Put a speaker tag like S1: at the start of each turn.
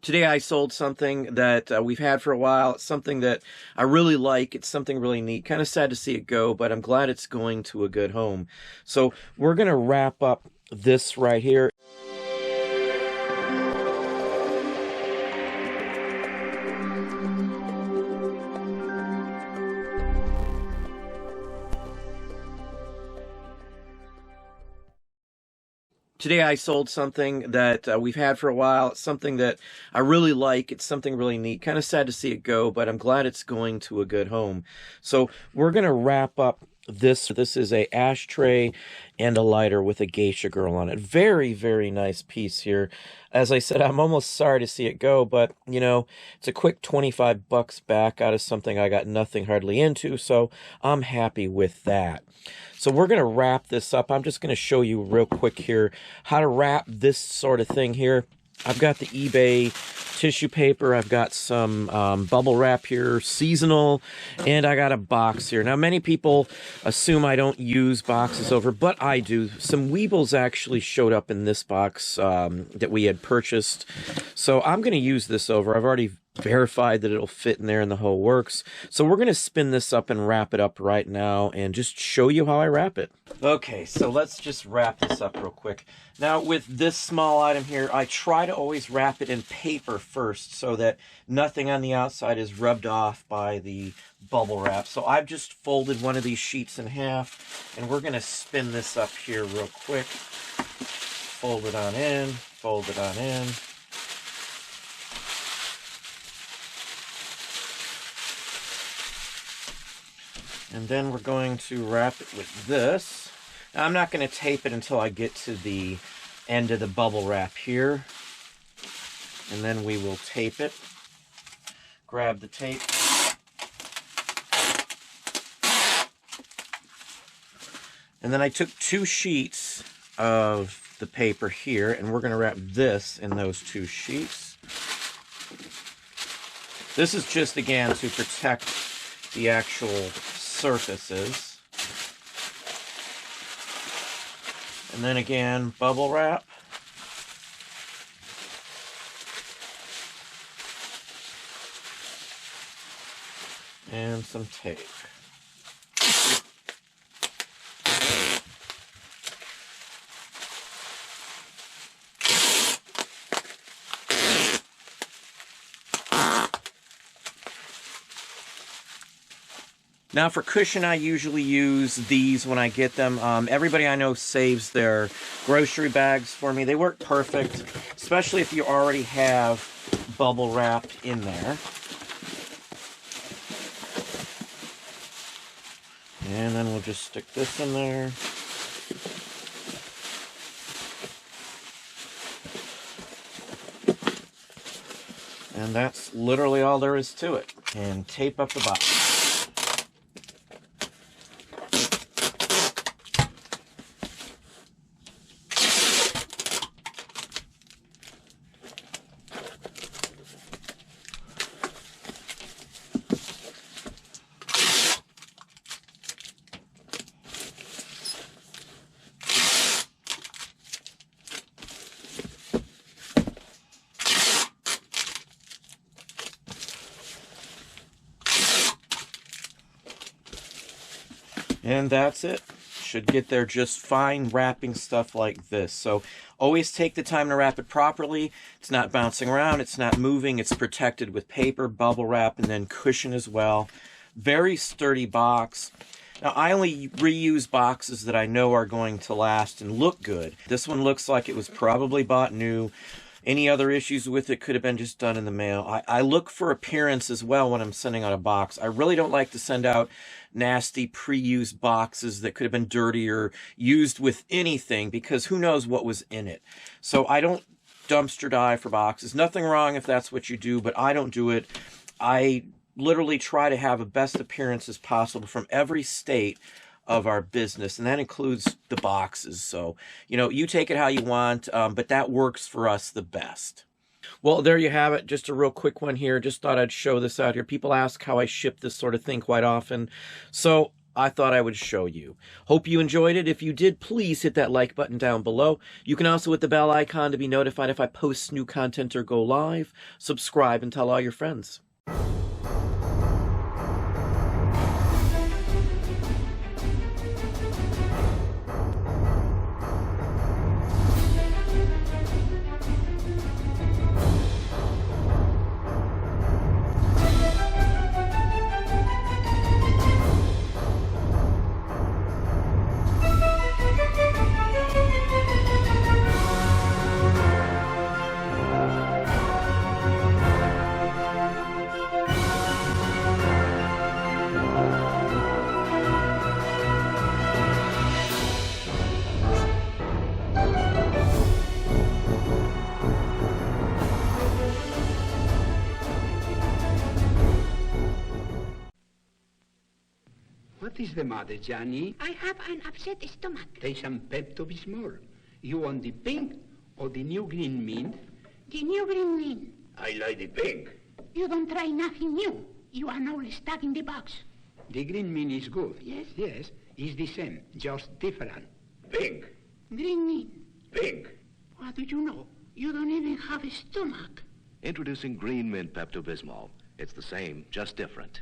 S1: Today I sold something that we've had for a while. It's something that I really like. It's something really neat. Kind of sad to see it go, but I'm glad it's going to a good home. So we're going to wrap up this right here. Today I sold something that we've had for a while. It's something that I really like. It's something really neat. Kind of sad to see it go, but I'm glad it's going to a good home. So we're going to wrap up this. This is a ashtray and a lighter with a geisha girl on it. Very, very nice piece here. As I said, I'm almost sorry to see it go, but it's a quick 25 bucks back out of something I got nothing hardly into, so I'm happy with that. So we're going to wrap this up. I'm just going to show you real quick here how to wrap this sort of thing here. I've got the eBay tissue paper. I've got some bubble wrap here, seasonal, and I got a box here. Now, many people assume I don't use boxes over, but I do. Some Weebles actually showed up in this box that we had purchased. So I'm going to use this over. I've already verified that it'll fit in there and the whole works. So we're going to spin this up and wrap it up right now and just show you how I wrap it. Okay, so let's just wrap this up real quick. Now with this small item here, I try to always wrap it in paper first so that nothing on the outside is rubbed off by the bubble wrap. So I've just folded one of these sheets in half and we're going to spin this up here real quick. Fold it on in, fold it on in. And then we're going to wrap it with this. Now, I'm not going to tape it until I get to the end of the bubble wrap here. And then we will tape it. Grab the tape. And then I took 2 sheets of the paper here, and we're going to wrap this in those 2 sheets. This is just, again, to protect the actual surfaces. And then again, bubble wrap. And some tape. Now for cushion, I usually use these when I get them. Everybody I know saves their grocery bags for me. They work perfect, especially if you already have bubble wrap in there. And then we'll just stick this in there. And that's literally all there is to it. And tape up the box. And that's it. Should get there just fine wrapping stuff like this. So always take the time to wrap it properly. It's not bouncing around, it's not moving, it's protected with paper, bubble wrap, and then cushion as well. Very sturdy box. Now I only reuse boxes that I know are going to last and look good. This one looks like it was probably bought new. Any other issues with it could have been just done in the mail. I look for appearance as well when I'm sending out a box. I really don't like to send out nasty pre-used boxes that could have been dirty or used with anything because who knows what was in it. So I don't dumpster dive for boxes. Nothing wrong if that's what you do, but I don't do it. I literally try to have a best appearance as possible from every state of our business, and that includes the boxes. So, you take it how you want, but that works for us the best. Well, there you have it. Just a real quick one here. Just thought I'd show this out here. People ask how I ship this sort of thing quite often. So I thought I would show you. Hope you enjoyed it. If you did, please hit that like button down below. You can also hit the bell icon to be notified if I post new content or go live. Subscribe and tell all your friends.
S2: What is the matter, Johnny?
S3: I have an upset stomach.
S2: Take some Pepto-Bismol. You want the pink or the new green mint?
S3: The new green mean.
S2: I like the pink.
S3: You don't try nothing new. You are now stuck in the box.
S2: The green mint is good.
S3: Yes?
S2: Yes, it's the same, just different.
S4: Pink.
S3: Green mean.
S4: Pink.
S3: What do you know? You don't even have a stomach.
S4: Introducing Green Mint Pepto-Bismol. It's the same, just different.